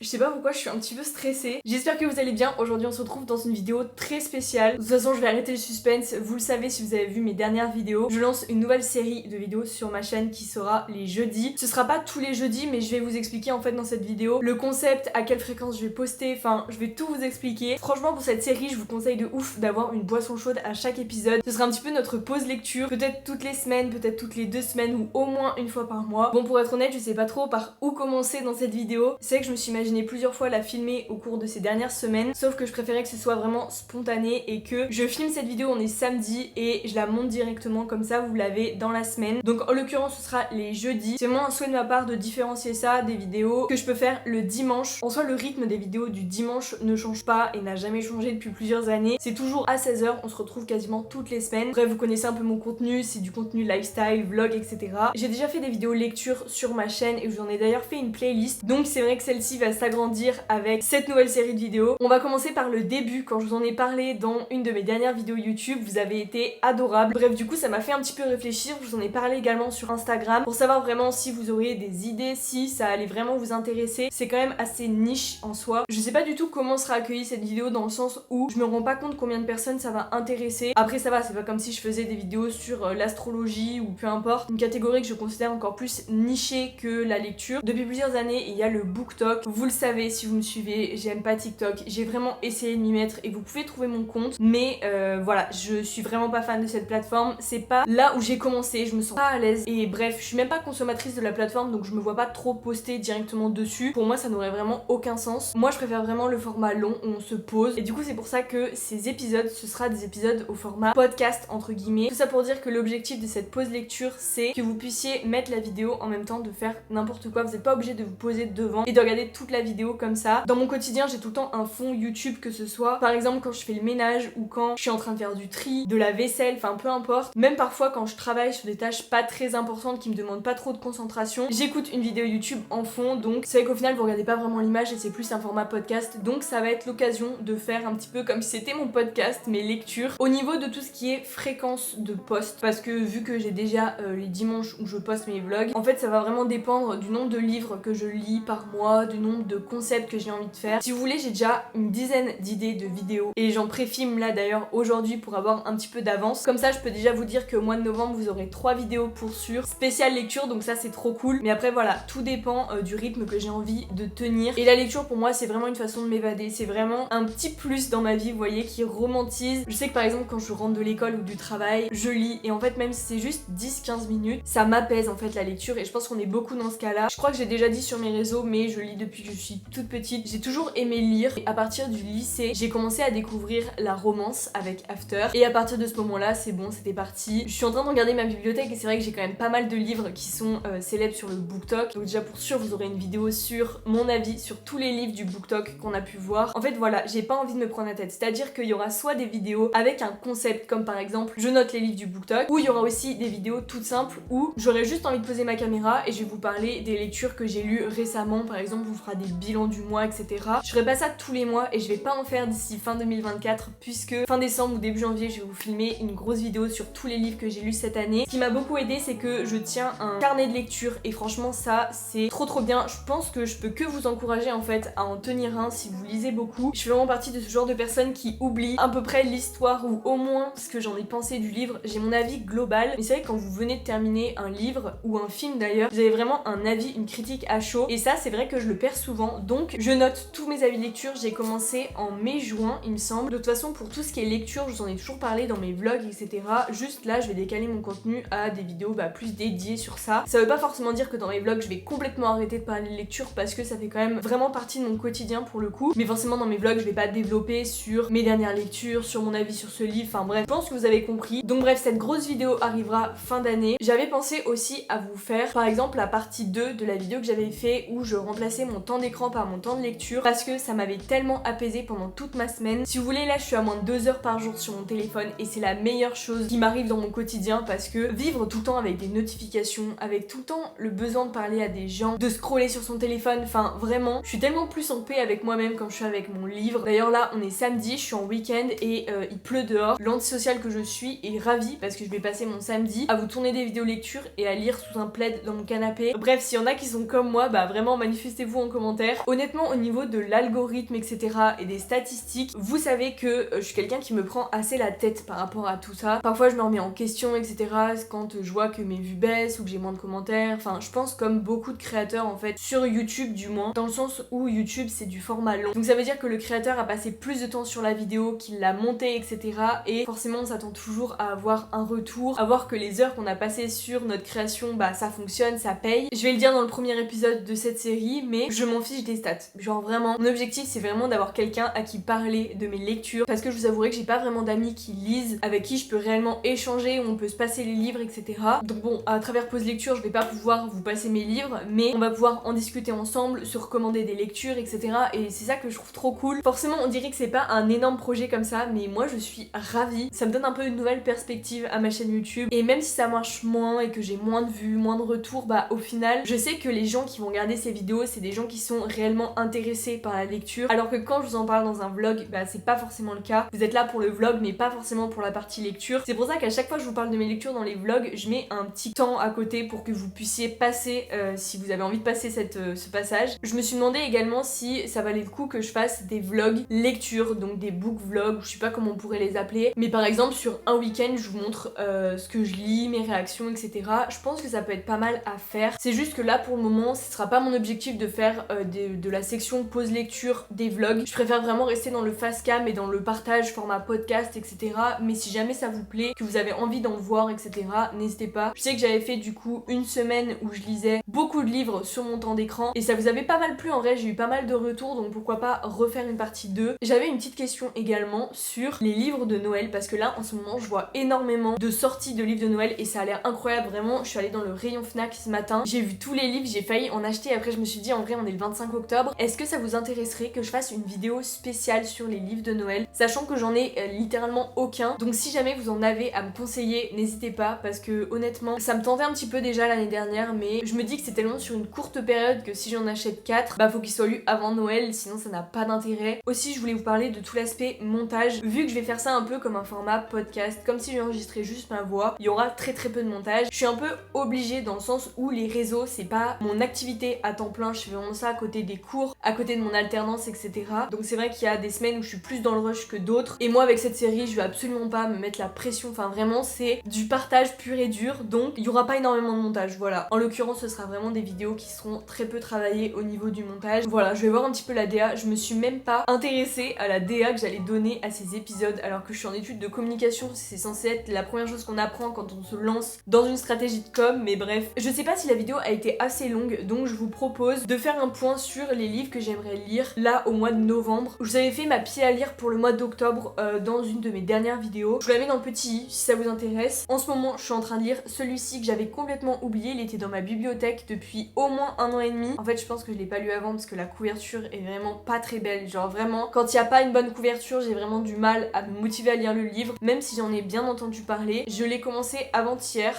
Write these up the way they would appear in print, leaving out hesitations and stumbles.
Je sais pas pourquoi je suis un petit peu stressée. J'espère que vous allez bien. Aujourd'hui on se retrouve dans une vidéo très spéciale. De toute façon je vais arrêter le suspense, vous le savez si vous avez vu mes dernières vidéos. Je lance une nouvelle série de vidéos sur ma chaîne qui sera les jeudis. Ce sera pas tous les jeudis mais je vais vous expliquer en fait dans cette vidéo le concept, à quelle fréquence je vais poster, enfin je vais tout vous expliquer. Franchement pour cette série je vous conseille de ouf d'avoir une boisson chaude à chaque épisode. Ce sera un petit peu notre pause lecture, peut-être toutes les semaines, peut-être toutes les 2 semaines ou au moins une fois par mois. Bon pour être honnête je sais pas trop par où commencer dans cette vidéo. C'est vrai que je me suis imaginé plusieurs fois la filmer au cours de ces dernières semaines, sauf que je préférais que ce soit vraiment spontané et que je filme cette vidéo, on est samedi et je la monte directement comme ça vous l'avez dans la semaine. Donc en l'occurrence ce sera les jeudis. C'est vraiment un souhait de ma part de différencier ça des vidéos que je peux faire le dimanche. En soi le rythme des vidéos du dimanche ne change pas et n'a jamais changé depuis plusieurs années. C'est toujours à 16h, on se retrouve quasiment toutes les semaines. Bref vous connaissez un peu mon contenu, c'est du contenu lifestyle, vlog, etc. J'ai déjà fait des vidéos lecture sur ma chaîne et je vous en ai d'ailleurs fait une playlist. Donc c'est vrai que celle-ci va s'agrandir avec cette nouvelle série de vidéos. On va commencer par le début. Quand je vous en ai parlé dans une de mes dernières vidéos YouTube, vous avez été adorables. Bref du coup ça m'a fait un petit peu réfléchir. Je vous en ai parlé également sur Instagram pour savoir vraiment si vous auriez des idées, si ça allait vraiment vous intéresser. C'est quand même assez niche en soi. Je sais pas du tout comment sera accueillie cette vidéo dans le sens où je me rends pas compte combien de personnes ça va intéresser. Après ça va, c'est pas comme si je faisais des vidéos sur l'astrologie ou peu importe. Une catégorie que je considère encore plus nichée que la lecture. Depuis plusieurs années il y a le BookTok. Vous le savez si vous me suivez, j'aime pas TikTok. J'ai vraiment essayé de m'y mettre et vous pouvez trouver mon compte. Mais voilà, je suis vraiment pas fan de cette plateforme. C'est pas là où j'ai commencé, je me sens pas à l'aise. Et bref, je suis même pas consommatrice de la plateforme donc je me vois pas trop poster directement dessus. Pour moi ça n'aurait vraiment aucun sens. Moi je préfère vraiment le format long où on se pose. Et du coup c'est pour ça que ces épisodes, ce sera des épisodes au format podcast entre guillemets. Tout ça pour dire que l'objectif de cette pause lecture c'est que vous puissiez mettre la vidéo en même temps de faire n'importe quoi. Vous n'êtes pas obligé de vous poser devant et de regarder toute la vidéo comme ça. Dans mon quotidien j'ai tout le temps un fond YouTube, que ce soit par exemple quand je fais le ménage ou quand je suis en train de faire du tri, de la vaisselle, enfin peu importe. Même parfois quand je travaille sur des tâches pas très importantes qui me demandent pas trop de concentration, j'écoute une vidéo YouTube en fond. Donc c'est vrai qu'au final vous regardez pas vraiment l'image et c'est plus un format podcast. Donc ça va être l'occasion de faire un petit peu comme si c'était mon podcast, mes lectures. Au niveau de tout ce qui est fréquence de post, parce que vu que j'ai déjà les dimanches où je poste mes vlogs, en fait ça va vraiment dépendre du nombre de livres que je lis par mois, du nombre de concepts que j'ai envie de faire. Si vous voulez j'ai déjà une dizaine d'idées de vidéos et j'en préfilme là d'ailleurs aujourd'hui pour avoir un petit peu d'avance. Comme ça je peux déjà vous dire qu'au mois de novembre vous aurez 3 vidéos pour sûr, spéciale lecture, donc ça c'est trop cool. Mais après voilà, tout dépend du rythme que j'ai envie de tenir. Et la lecture pour moi c'est vraiment une façon de m'évader, c'est vraiment un petit plus dans ma vie, vous voyez, qui romantise. Je sais que par exemple quand je rentre de l'école ou du travail, je lis et en fait même si c'est juste 10-15 minutes, ça m'apaise en fait la lecture et je pense qu'on est beaucoup dans ce cas-là. Je crois que j'ai déjà dit sur mes réseaux mais je lis depuis que je suis toute petite. J'ai toujours aimé lire et à partir du lycée, j'ai commencé à découvrir la romance avec After et à partir de ce moment-là, c'est bon, c'était parti. Je suis en train de regarder ma bibliothèque et c'est vrai que j'ai quand même pas mal de livres qui sont célèbres sur le BookTok. Donc déjà pour sûr, vous aurez une vidéo sur mon avis sur tous les livres du BookTok qu'on a pu voir. En fait voilà, j'ai pas envie de me prendre la tête. C'est-à-dire qu'il y aura soit des vidéos avec un concept comme par exemple je note les livres du BookTok, ou il y aura aussi des vidéos toutes simples où j'aurai juste envie de poser ma caméra et je vais vous parler des lectures que j'ai lues récemment. Par exemple, on fera des bilans du mois, etc. Je ferai pas ça tous les mois et je vais pas en faire d'ici fin 2024 puisque fin décembre ou début janvier, je vais vous filmer une grosse vidéo sur tous les livres que j'ai lus cette année. Ce qui m'a beaucoup aidé, c'est que je tiens un carnet de lecture et franchement ça c'est trop bien. Je pense que je peux que vous encourager en fait à en tenir un si vous lisez beaucoup. Je fais vraiment partie de ce genre de personnes qui oublient à peu près l'histoire ou au moins ce que j'en ai pensé du livre. J'ai mon avis global, mais c'est vrai que quand vous venez de terminer un livre ou un film d'ailleurs, vous avez vraiment un avis, une critique à chaud et ça c'est vrai que je le perds souvent. Donc je note tous mes avis de lecture. J'ai commencé en mai-juin il me semble. De toute façon pour tout ce qui est lecture, je vous en ai toujours parlé dans mes vlogs, etc. Juste là je vais décaler mon contenu à des vidéos plus dédiées sur ça. Ça veut pas forcément dire que dans mes vlogs je vais complètement arrêter de parler de lecture parce que ça fait quand même vraiment partie de mon quotidien pour le coup. Mais forcément dans mes vlogs je vais pas développer sur mes dernières lectures, sur mon avis sur ce livre, enfin bref, je pense que vous avez compris. Donc bref, cette grosse vidéo arrivera fin d'année. J'avais pensé aussi à vous faire par exemple la partie 2 de la vidéo que j'avais fait où je remplaçais mon temps d'écran par mon temps de lecture parce que ça m'avait tellement apaisé pendant toute ma semaine. Si vous voulez, là je suis à moins de 2 heures par jour sur mon téléphone et c'est la meilleure chose qui m'arrive dans mon quotidien parce que vivre tout le temps avec des notifications, avec tout le temps le besoin de parler à des gens, de scroller sur son téléphone, enfin vraiment, je suis tellement plus en paix avec moi-même quand je suis avec mon livre. D'ailleurs là on est samedi, je suis en week-end et il pleut dehors. L'antisociale que je suis est ravie parce que je vais passer mon samedi à vous tourner des vidéos lecture et à lire sous un plaid dans mon canapé. Bref, s'il y en a qui sont comme moi, vraiment manifestez-vous en commentaire commentaires. Honnêtement, au niveau de l'algorithme, etc. et des statistiques, vous savez que je suis quelqu'un qui me prend assez la tête par rapport à tout ça. Parfois je me remets en question, etc. quand je vois que mes vues baissent ou que j'ai moins de commentaires. Enfin, je pense comme beaucoup de créateurs en fait, sur YouTube du moins, dans le sens où YouTube c'est du format long. Donc ça veut dire que le créateur a passé plus de temps sur la vidéo, qu'il l'a montée, etc. Et forcément on s'attend toujours à avoir un retour, à voir que les heures qu'on a passées sur notre création, bah ça fonctionne, ça paye. Je vais le dire dans le premier épisode de cette série, mais je m'en fiche des stats. Genre vraiment, mon objectif c'est vraiment d'avoir quelqu'un à qui parler de mes lectures, parce que je vous avouerai que j'ai pas vraiment d'amis qui lisent, avec qui je peux réellement échanger, où on peut se passer les livres, etc. Donc bon, à travers Pause Lecture, je vais pas pouvoir vous passer mes livres, mais on va pouvoir en discuter ensemble, se recommander des lectures, etc. Et c'est ça que je trouve trop cool. Forcément, on dirait que c'est pas un énorme projet comme ça, mais moi je suis ravie. Ça me donne un peu une nouvelle perspective à ma chaîne YouTube. Et même si ça marche moins et que j'ai moins de vues, moins de retours, bah au final, je sais que les gens qui vont regarder ces vidéos, c'est des gens qui sont réellement intéressés par la lecture. Alors que quand je vous en parle dans un vlog, bah c'est pas forcément le cas. Vous êtes là pour le vlog, mais pas forcément pour la partie lecture. C'est pour ça qu'à chaque fois que je vous parle de mes lectures dans les vlogs, je mets un petit temps à côté pour que vous puissiez passer, si vous avez envie de passer ce passage. Je me suis demandé également si ça valait le coup que je fasse des vlogs lecture, donc des book vlogs, je sais pas comment on pourrait les appeler, mais par exemple sur un week-end je vous montre ce que je lis, mes réactions, etc. Je pense que ça peut être pas mal à faire. C'est juste que là pour le moment ce sera pas mon objectif de faire de la section pause lecture des vlogs. Je préfère vraiment rester dans le fast cam et dans le partage format podcast, etc. Mais si jamais ça vous plaît, que vous avez envie d'en voir, etc., n'hésitez pas. Je sais que j'avais fait du coup une semaine où je lisais beaucoup de livres sur mon temps d'écran et ça vous avait pas mal plu. En vrai, j'ai eu pas mal de retours, donc pourquoi pas refaire une partie 2. J'avais une petite question également sur les livres de Noël, parce que là en ce moment je vois énormément de sorties de livres de Noël et ça a l'air incroyable. Vraiment, je suis allée dans le rayon Fnac ce matin, j'ai vu tous les livres, j'ai failli en acheter. Après je me suis dit en vrai on est le 25 octobre, est-ce que ça vous intéresserait que je fasse une vidéo spéciale sur les livres de Noël, sachant que j'en ai littéralement aucun. Donc si jamais vous en avez à me conseiller, n'hésitez pas, parce que honnêtement ça me tentait un petit peu déjà l'année dernière, mais je me dis que c'est tellement sur une courte période que si j'en achète 4, bah faut qu'ils soient lus avant Noël, sinon ça n'a pas d'intérêt. Aussi je voulais vous parler de tout l'aspect montage, vu que je vais faire ça un peu comme un format podcast, comme si j'enregistrais juste ma voix, il y aura très peu de montage. Je suis un peu obligée dans le sens où les réseaux c'est pas mon activité à temps plein, je fais vraiment ça à côté des cours, à côté de mon alternance, etc. Donc c'est vrai qu'il y a des semaines où je suis plus dans le rush que d'autres, et moi avec cette série je vais absolument pas me mettre la pression, enfin vraiment c'est du partage pur et dur, donc il y aura pas énormément de montage, voilà. En l'occurrence ce sera vraiment des vidéos qui seront très peu travaillées au niveau du montage. Voilà, je vais voir un petit peu la DA, je me suis même pas intéressée à la DA que j'allais donner à ces épisodes alors que je suis en études de communication, c'est censé être la première chose qu'on apprend quand on se lance dans une stratégie de com, mais bref. Je sais pas si la vidéo a été assez longue, donc je vous propose de faire un point sur les livres que j'aimerais lire là au mois de novembre. Je vous avais fait ma pile à lire pour le mois d'octobre dans une de mes dernières vidéos. Je vous la mets dans le petit i si ça vous intéresse. En ce moment je suis en train de lire celui-ci que j'avais complètement oublié, il était dans ma bibliothèque depuis au moins 1 an et demi. En fait je pense que je l'ai pas lu avant parce que la couverture est vraiment pas très belle, genre vraiment quand il y a pas une bonne couverture j'ai vraiment du mal à me motiver à lire le livre, même si j'en ai bien entendu parler. Je l'ai commencé avant-hier.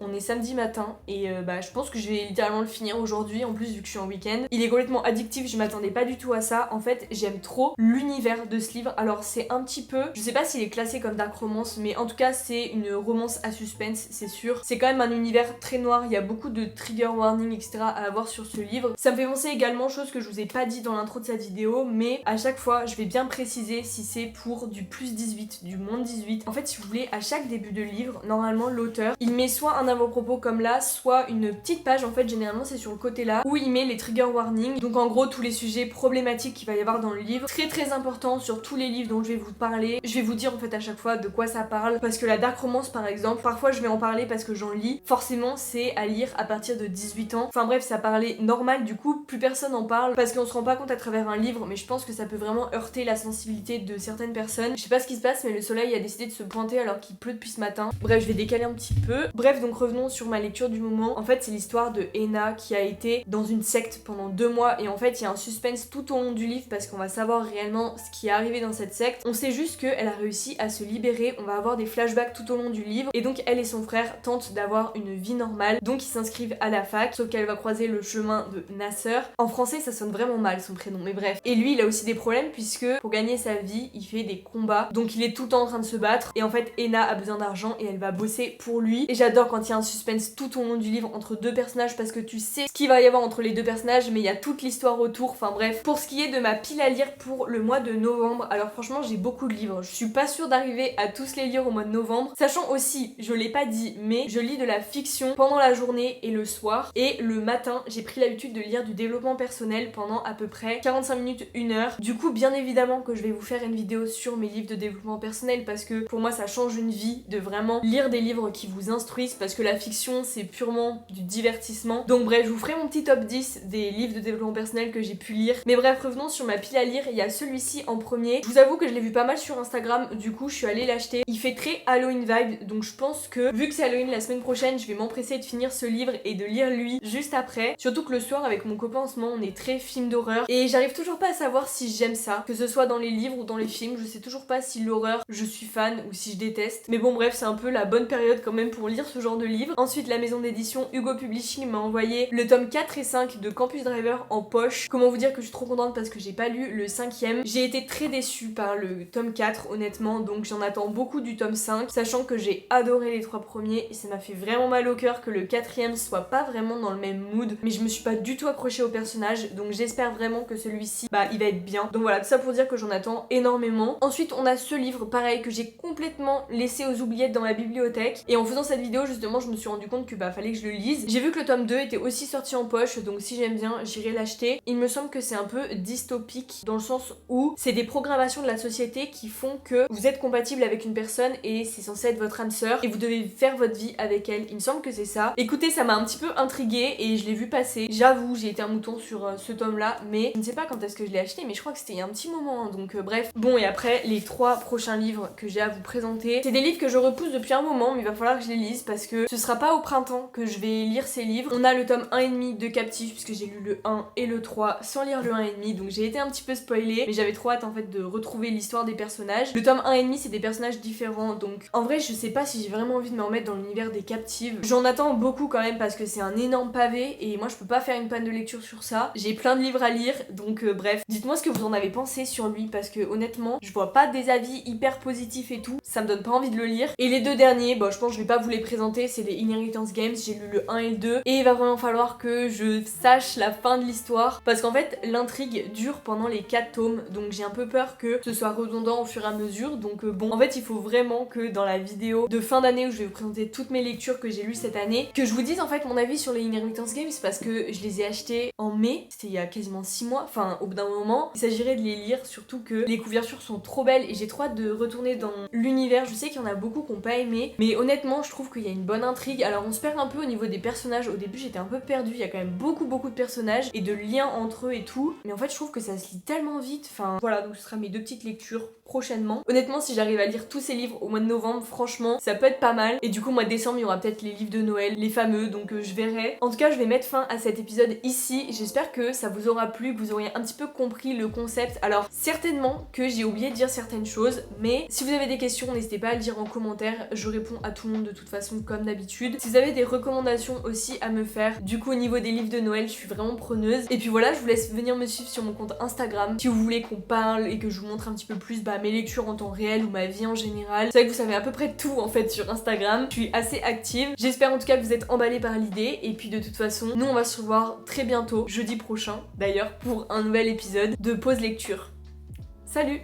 On est samedi matin et je pense que je vais littéralement le finir aujourd'hui, en plus vu que je suis en week-end. Il est complètement addictif, je m'attendais pas du tout à ça. En fait j'aime trop l'univers de ce livre. Alors c'est un petit peu, je sais pas s'il est classé comme dark romance, mais en tout cas c'est une romance à suspense, c'est sûr. C'est quand même un univers très noir, il y a beaucoup de trigger warning, etc. à avoir sur ce livre. Ça me fait penser également, chose que je vous ai pas dit dans l'intro de cette vidéo, mais à chaque fois je vais bien préciser si c'est pour du plus 18, du moins 18. En fait si vous voulez, à chaque début de livre, normalement l'auteur il met soit un avant-propos comme là, soit une petite page, en fait généralement c'est sur le côté là, où il met les trigger warnings, donc en gros tous les sujets problématiques qu'il va y avoir dans le livre. Très important sur tous les livres dont je vais vous parler, je vais vous dire en fait à chaque fois de quoi ça parle, parce que la dark romance par exemple, parfois je vais en parler parce que j'en lis, forcément c'est à lire à partir de 18 ans, enfin bref ça parlait normal, du coup plus personne en parle, parce qu'on se rend pas compte à travers un livre, mais je pense que ça peut vraiment heurter la sensibilité de certaines personnes. Je sais pas ce qui se passe mais le soleil a décidé de se pointer alors qu'il pleut depuis ce matin. Bref je vais décaler un petit peu. Bref donc revenons sur ma lecture du moment. En fait c'est l'histoire de Ena qui a été dans une secte pendant 2 mois et en fait il y a un suspense tout au long du livre parce qu'on va savoir réellement ce qui est arrivé dans cette secte. On sait juste qu'elle a réussi à se libérer, on va avoir des flashbacks tout au long du livre et donc elle et son frère tentent d'avoir une vie normale, donc ils s'inscrivent à la fac, sauf qu'elle va croiser le chemin de Nasser. En français ça sonne vraiment mal son prénom, mais bref. Et lui il a aussi des problèmes puisque pour gagner sa vie il fait des combats, donc il est tout le temps en train de se battre et en fait Ena a besoin d'argent et elle va bosser pour lui. Et j'adore quand il maintient un suspense tout au long du livre entre deux personnages parce que tu sais ce qu'il va y avoir entre les deux personnages, mais il y a toute l'histoire autour, enfin bref. Pour ce qui est de ma pile à lire pour le mois de novembre, alors franchement j'ai beaucoup de livres, je suis pas sûre d'arriver à tous les lire au mois de novembre, sachant aussi, je l'ai pas dit, mais je lis de la fiction pendant la journée et le soir, et le matin j'ai pris l'habitude de lire du développement personnel pendant à peu près 45 minutes, 1 heure. Du coup bien évidemment que je vais vous faire une vidéo sur mes livres de développement personnel parce que pour moi ça change une vie de vraiment lire des livres qui vous instruisent, parce que la fiction c'est purement du divertissement. Donc bref, je vous ferai mon petit top 10 des livres de développement personnel que j'ai pu lire. Mais bref, revenons sur ma pile à lire, il y a celui-ci en premier. Je vous avoue que je l'ai vu pas mal sur Instagram, du coup je suis allée l'acheter. Il fait très Halloween vibe, donc je pense que vu que c'est Halloween la semaine prochaine, je vais m'empresser de finir ce livre et de lire lui juste après. Surtout que le soir avec mon copain en ce moment on est très film d'horreur et j'arrive toujours pas à savoir si j'aime ça, que ce soit dans les livres ou dans les films. Je sais toujours pas si l'horreur je suis fan ou si je déteste. Mais bon bref, c'est un peu la bonne période quand même pour lire ce genre de livre. Ensuite la maison d'édition Hugo Publishing m'a envoyé le tome 4 et 5 de Campus Driver en poche. Comment vous dire que je suis trop contente parce que j'ai pas lu le 5e. J'ai été très déçue par le tome 4 honnêtement, donc j'en attends beaucoup du tome 5, sachant que j'ai adoré les 3 premiers et ça m'a fait vraiment mal au cœur que le 4e soit pas vraiment dans le même mood, mais je me suis pas du tout accrochée au personnage, donc j'espère vraiment que celui-ci il va être bien. Donc voilà, tout ça pour dire que j'en attends énormément. Ensuite on a ce livre pareil que j'ai complètement laissé aux oubliettes dans ma bibliothèque, et en faisant cette vidéo justement je me suis rendu compte que fallait que je le lise. J'ai vu que le tome 2 était aussi sorti en poche, donc si j'aime bien j'irai l'acheter. Il me semble que c'est un peu dystopique dans le sens où c'est des programmations de la société qui font que vous êtes compatible avec une personne et c'est censé être votre âme sœur et vous devez faire votre vie avec elle. Il me semble que c'est ça. Écoutez, ça m'a un petit peu intriguée et je l'ai vu passer. J'avoue, j'ai été un mouton sur ce tome là, mais je ne sais pas quand est-ce que je l'ai acheté, mais je crois que c'était il y a un petit moment, hein, donc bref. Bon, et après les 3 prochains livres que j'ai à vous présenter, c'est des livres que je repousse depuis un moment, mais il va falloir que je les lise parce que ce sera pas au printemps que je vais lire ces livres. On a le tome 1,5 de Captive puisque j'ai lu le 1 et le 3 sans lire le 1,5, donc j'ai été un petit peu spoilée, mais j'avais trop hâte en fait de retrouver l'histoire des personnages. Le tome 1,5 c'est des personnages différents, donc en vrai je sais pas si j'ai vraiment envie de me remettre dans l'univers des Captives. J'en attends beaucoup quand même parce que c'est un énorme pavé et moi je peux pas faire une panne de lecture sur ça. J'ai plein de livres à lire, donc bref. Dites-moi ce que vous en avez pensé sur lui parce que honnêtement je vois pas des avis hyper positifs et tout, ça me donne pas envie de le lire. Et les 2 derniers, je pense que je vais pas vous les présenter, c'est les Inheritance Games, j'ai lu le 1 et le 2 et il va vraiment falloir que je sache la fin de l'histoire parce qu'en fait l'intrigue dure pendant les 4 tomes, donc j'ai un peu peur que ce soit redondant au fur et à mesure. Donc bon, en fait il faut vraiment que dans la vidéo de fin d'année où je vais vous présenter toutes mes lectures que j'ai lues cette année, que je vous dise en fait mon avis sur les Inheritance Games parce que je les ai achetés en mai, c'était il y a quasiment 6 mois, enfin au bout d'un moment. Il s'agirait de les lire, surtout que les couvertures sont trop belles et j'ai trop hâte de retourner dans l'univers. Je sais qu'il y en a beaucoup qui n'ont pas aimé, mais honnêtement je trouve qu'il y a une bonne intrigue. Alors on se perd un peu au niveau des personnages, au début j'étais un peu perdue, il y a quand même beaucoup de personnages et de liens entre eux et tout, mais en fait je trouve que ça se lit tellement vite. Enfin voilà, donc ce sera mes 2 petites lectures prochainement. Honnêtement si j'arrive à lire tous ces livres au mois de novembre, franchement ça peut être pas mal. Et du coup au mois de décembre il y aura peut-être les livres de Noël, les fameux, donc je verrai. En tout cas je vais mettre fin à cet épisode ici. J'espère que ça vous aura plu, que vous auriez un petit peu compris le concept. Alors certainement que j'ai oublié de dire certaines choses, mais si vous avez des questions n'hésitez pas à le dire en commentaire, je réponds à tout le monde de toute façon comme d'habitude. Si vous avez des recommandations aussi à me faire, du coup au niveau des livres de Noël je suis vraiment preneuse. Et puis voilà, je vous laisse venir me suivre sur mon compte Instagram si vous voulez qu'on parle et que je vous montre un petit peu plus mes lectures en temps réel ou ma vie en général. C'est vrai que vous savez à peu près tout en fait sur Instagram, je suis assez active. J'espère en tout cas que vous êtes emballés par l'idée et puis de toute façon nous on va se revoir très bientôt, jeudi prochain d'ailleurs, pour un nouvel épisode de Pause Lecture. Salut!